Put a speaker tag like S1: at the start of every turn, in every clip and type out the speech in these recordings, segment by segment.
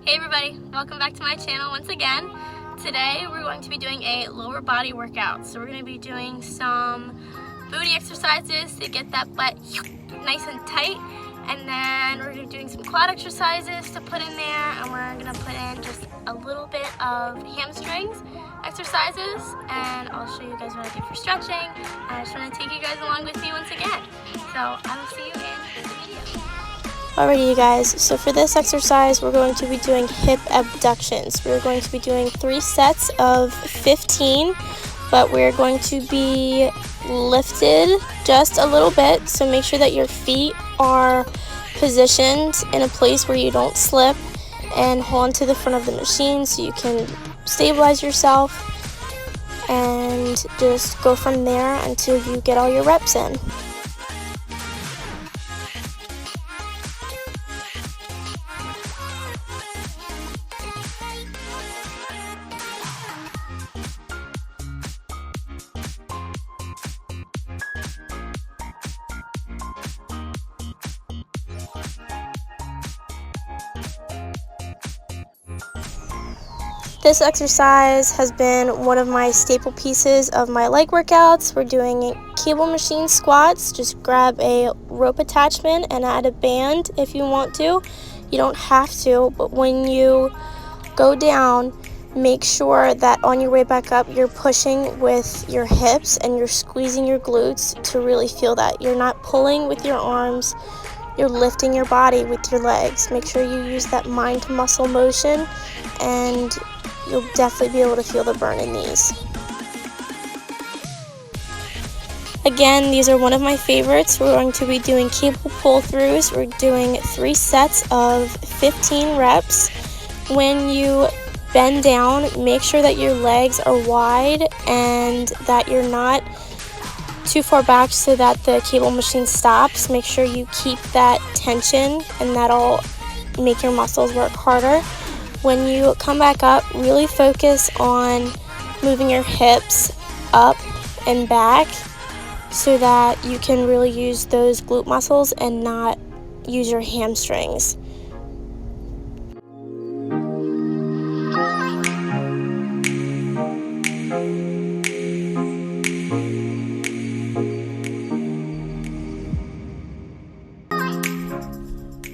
S1: Hey everybody, welcome back to my channel once again. Today we're going to be doing a lower body workout. So we're going to be doing some booty exercises to get that butt nice and tight. And then we're going to be doing some quad exercises to put in there. And we're going to put in just a little bit of hamstrings exercises. And I'll show you guys what I do for stretching. And I just want to take you guys along with me once again. So I will see you in the video.
S2: Alrighty you guys, so for this exercise we're going to be doing hip abductions. We're going to be doing 3 sets of 15, but we're going to be lifted just a little bit, so make sure that your feet are positioned in a place where you don't slip, and hold onto the front of the machine so you can stabilize yourself, and just go from there until you get all your reps in. This exercise has been one of my staple pieces of my leg workouts. We're doing cable machine squats. Just grab a rope attachment and add a band if you want to. You don't have to, but when you go down, make sure that on your way back up, you're pushing with your hips and you're squeezing your glutes to really feel that. You're not pulling with your arms, you're lifting your body with your legs. Make sure you use that mind to muscle motion, and you'll definitely be able to feel the burn in these. Again, these are one of my favorites. We're going to be doing cable pull-throughs. We're doing 3 sets of 15 reps. When you bend down, make sure that your legs are wide and that you're not too far back so that the cable machine stops. Make sure you keep that tension, and that'll make your muscles work harder. When you come back up, really focus on moving your hips up and back so that you can really use those glute muscles and not use your hamstrings.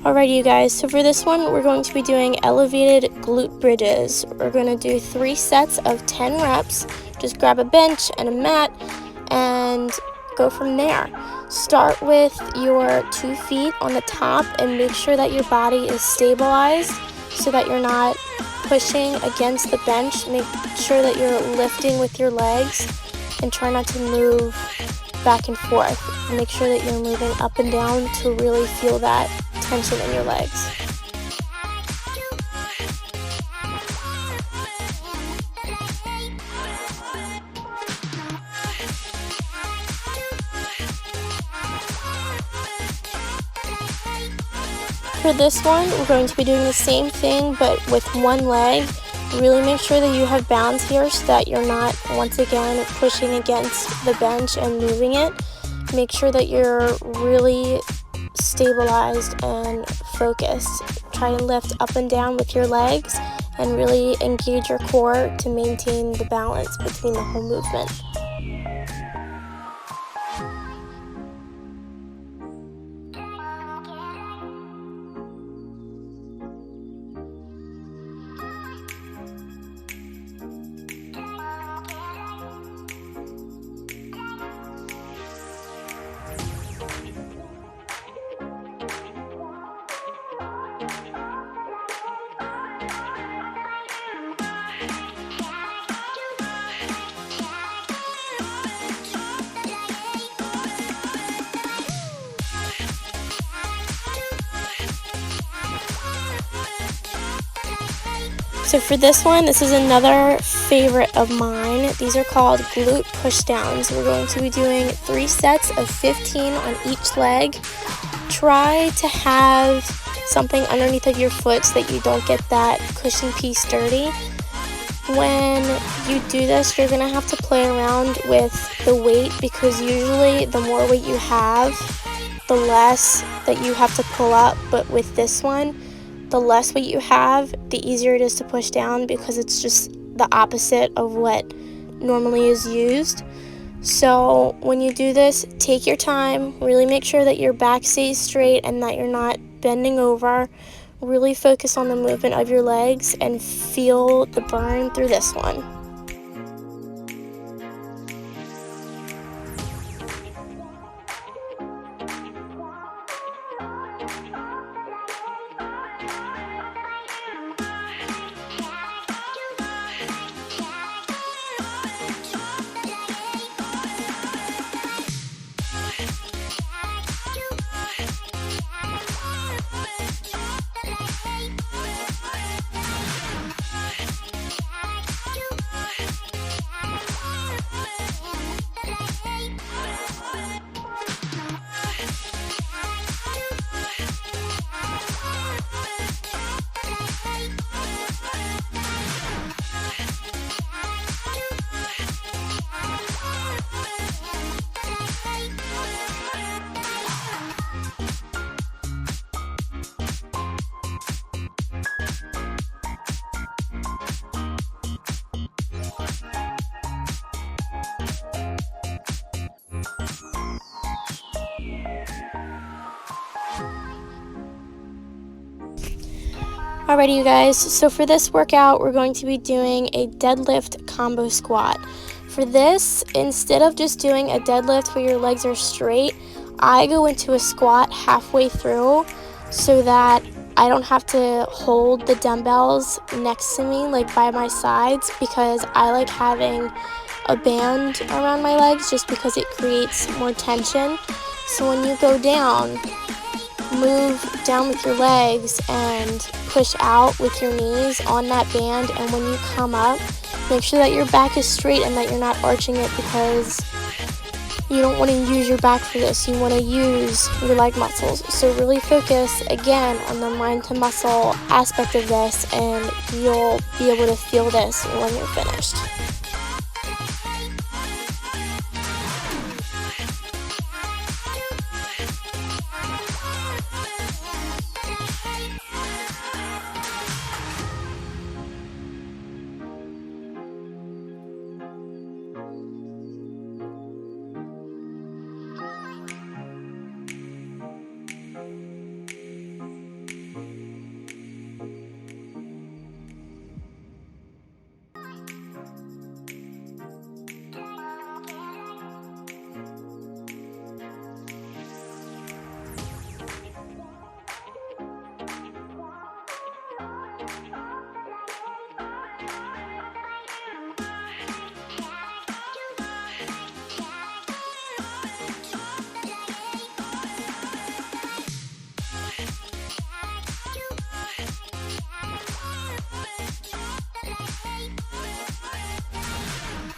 S2: Alrighty you guys, so for this one we're going to be doing elevated glute bridges. We're going to do 3 sets of 10 reps. Just grab a bench and a mat and go from there. Start with your 2 feet on the top and make sure that your body is stabilized so that you're not pushing against the bench. Make sure that you're lifting with your legs and try not to move back and forth. Make sure that you're moving up and down to really feel that tension in your legs. For this one, we're going to be doing the same thing but with one leg. Really make sure that you have balance here so that you're not, once again, pushing against the bench and moving it. Make sure that you're really stabilized and focused. Try and lift up and down with your legs and really engage your core to maintain the balance between the whole movement. So for this one, this is another favorite of mine. These are called glute pushdowns. We're going to be doing 3 sets of 15 on each leg. Try to have something underneath of your foot so that you don't get that cushion piece dirty. When you do this, you're going to have to play around with the weight, because usually the more weight you have, the less that you have to pull up. But with this one, the less weight you have, the easier it is to push down, because it's just the opposite of what normally is used. So when you do this, take your time, really make sure that your back stays straight and that you're not bending over. Really focus on the movement of your legs and feel the burn through this one. Alrighty, you guys, so for this workout, we're going to be doing a deadlift combo squat. For this, instead of just doing a deadlift where your legs are straight, I go into a squat halfway through so that I don't have to hold the dumbbells next to me, like by my sides, because I like having a band around my legs just because it creates more tension. So when you go down, move down with your legs and push out with your knees on that band, and when you come up, make sure that your back is straight and that you're not arching it, because you don't want to use your back for this. You want to use your leg muscles. So really focus again on the mind to muscle aspect of this, and you'll be able to feel this when you're finished.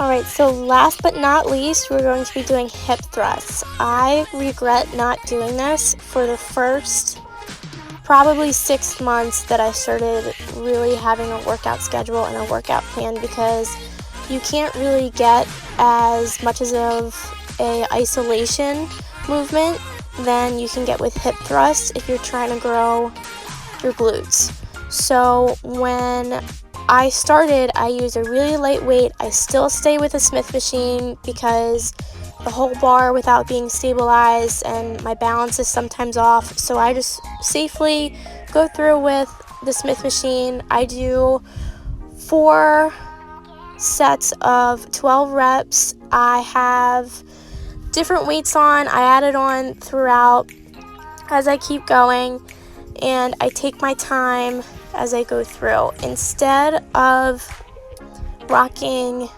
S2: Alright, so last but not least, we're going to be doing hip thrusts. I regret not doing this for the first probably 6 months that I started really having a workout schedule and a workout plan, because you can't really get as much of a isolation movement than you can get with hip thrusts if you're trying to grow your glutes. So when I started, I used a really light weight. I still stay with a Smith machine because the whole bar without being stabilized and my balance is sometimes off. So I just safely go through with the Smith machine. I do 4 sets of 12 reps. I have different weights on. I add it on throughout as I keep going, and I take my time as I go through. Instead of rocking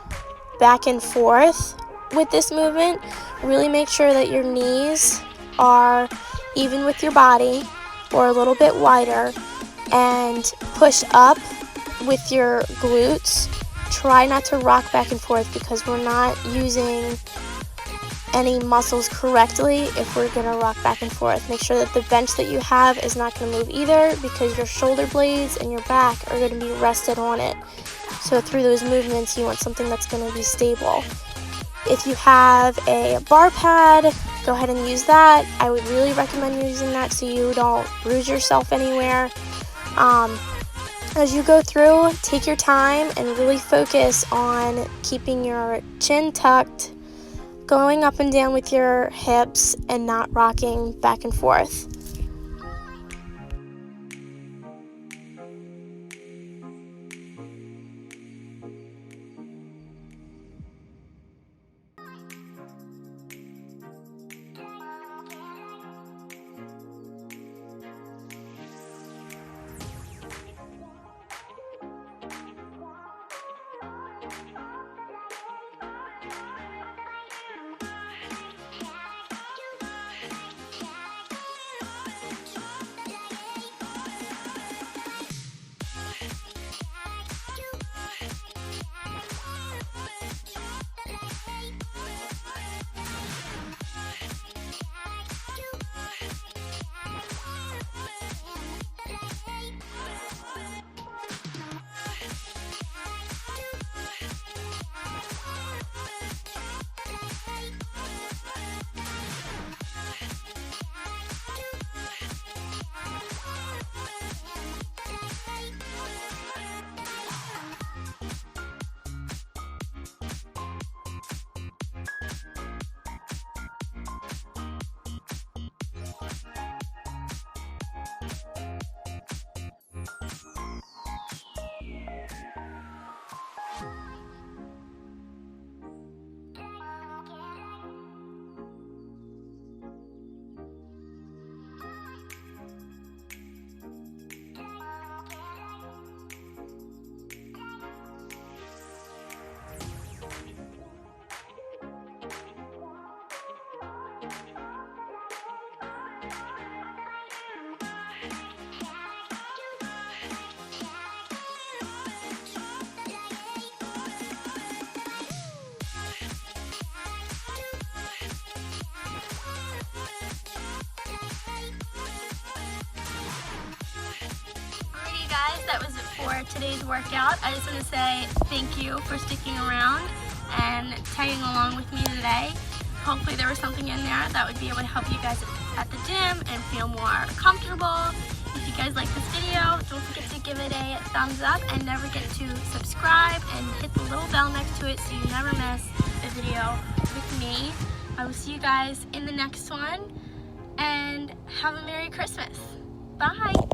S2: back and forth with this movement, really make sure that your knees are even with your body or a little bit wider, and push up with your glutes. Try not to rock back and forth because we're not using any muscles correctly if we're going to rock back and forth. Make sure that the bench that you have is not going to move either, because your shoulder blades and your back are going to be rested on it. So through those movements, you want something that's going to be stable. If you have a bar pad, go ahead and use that. I would really recommend using that so you don't bruise yourself anywhere. As you go through, take your time and really focus on keeping your chin tucked, going up and down with your hips, and not rocking back and forth. Guys, that was it for today's workout. I just want to say thank you for sticking around and tagging along with me today. Hopefully there was something in there that would be able to help you guys at the gym and feel more comfortable. If you guys like this video, don't forget to give it a thumbs up and never forget to subscribe and hit the little bell next to it so you never miss a video with me. I will see you guys in the next one, and have a Merry Christmas. Bye!